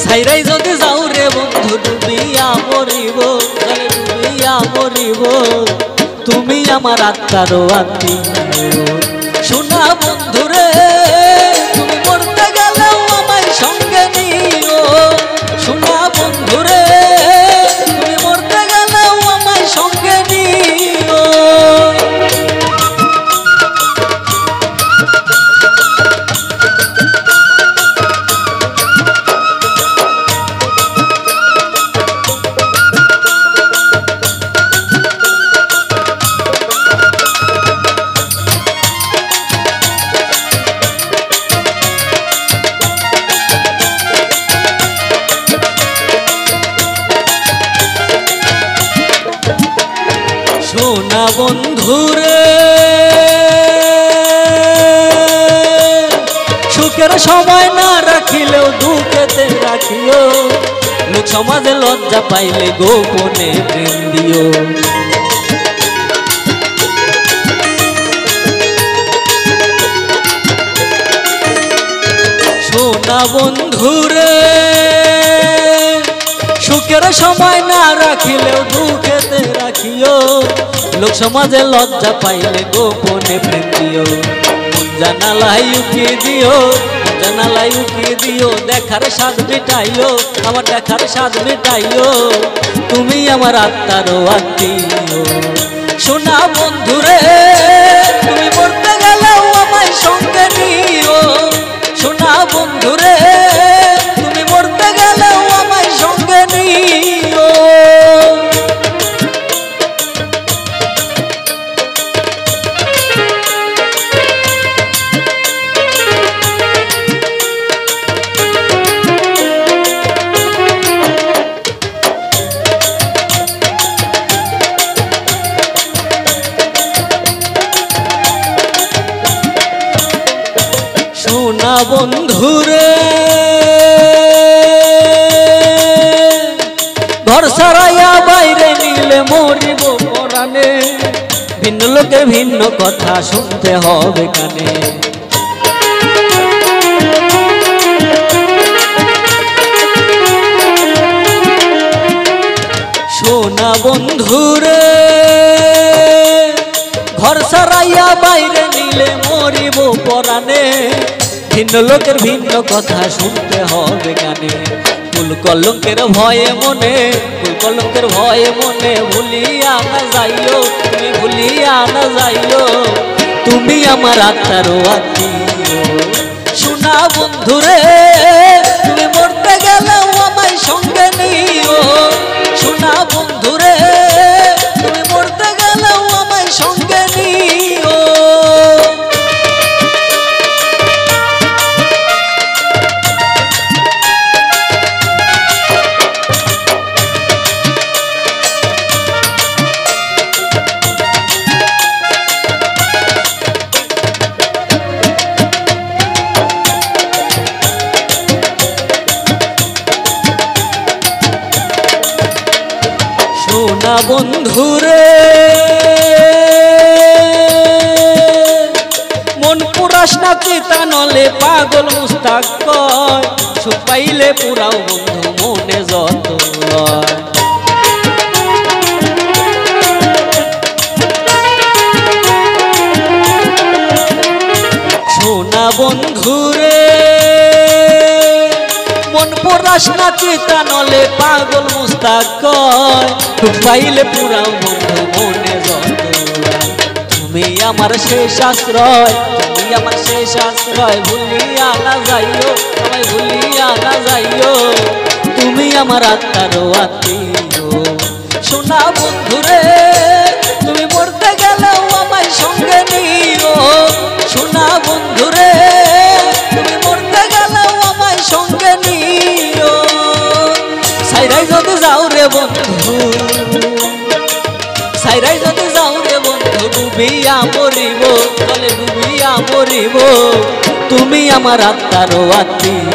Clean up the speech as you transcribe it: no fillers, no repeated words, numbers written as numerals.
সাইরাই যদি যাও রে বন্ধু ডুবিয়া মরিব, জলে ডুবিয়া মরিব। তুমি আমার আত্মার আত্মীয় শোনা বন্ধু রে, তুমি মরতে গেলেও আমায় সঙ্গে নিও। শোনা বন্ধু রে, তুমি মরতে গেলেও আমায় সঙ্গে নিও। শোনা বন্ধুরে, সুখের সময় না রাখিলেও দুঃখেতে রাখিও। লোক সমাজে লজ্জা পাইলে গোপনে প্রেম দিও। শোনা বন্ধুরে, সুখের সময় না রাখিলেও দুঃখেতে রাখিও। লোক সমাজে লজ্জা পাইলে গোপনে প্রেম দিও। জানালাই উঠিয়ে দিও, জানালাই উঠিয়ে দিও। দেখার স্বাদ মিটাইও, আমার দেখার স্বাদ মিটাইও। তুমি আমার আত্মার আত্মীয় শোনা বন্ধুরে, তুমি মরতে গেলেও আমায় সঙ্গে নিও। শোনা বন্ধুরে, তুমি মরতে গেলেও আমায় সঙ্গে নিও। শোনা বন্ধুরে, ঘর ছাড়াইয়া বাইরে নিলে মরিব পরাণে। ভিন্ন লোকের ভিন্ন কথা শুনতে হবে কানে। শোনা বন্ধুরে, ঘর ছাড়াইয়া বাইরে নিলে মরিব পরাণে। ভিন্ন লোকের ভিন্ন কথা শুনতে হবে কানে। ফুল কলঙ্কের ভয়ে মনে, ফুল কলঙ্কের ভয়ে মনে ভুলিয়া না যাইও। তুমি ভুলিয়া না যাইও, তুমি আমার আত্মার আত্মীয় শোনা বন্ধুরে, তুমি মরতে গেলেও আমায় সঙ্গে নিও। শোনা বন্ধুরে, তুমি মরতে গেলেও আমায় সঙ্গে নিও। শোনা বন্ধুরে, মন পুরাস না চিতা নলে পাগল মুস্তাক কয়। সুখ পাইলে পুরাও বন্ধু মনে যত লয়। শোনা বন্ধুরে, মন পরাস না চিতা নলে পাগল মুস্তাক কয়। সুখ পাইলে পুরাও বন্ধু মনে যত লয়। তুমি আমার শেষ আশ্রয়, তুমি আমার শেষ আশ্রয়। ভুলিয়া না যাইও, আমায় ভুলিয়া না যাইও। তুমি আমার আত্মার আত্মীয় শোনা বন্ধুরে, তুমি মরতে গেলেও আমায় সঙ্গে নিও। শোনা বন্ধুরে, তুমি মরতে গেলেও আমায় সঙ্গে নিও। সাইরাই যদি যাও রে বন্ধু, সাইরাই যদি যাও রে বন্ধু ডুবিয়া মরিব, জলে ডুবিয়া মরিব। তুমি আমার আত্মার আত্মীয়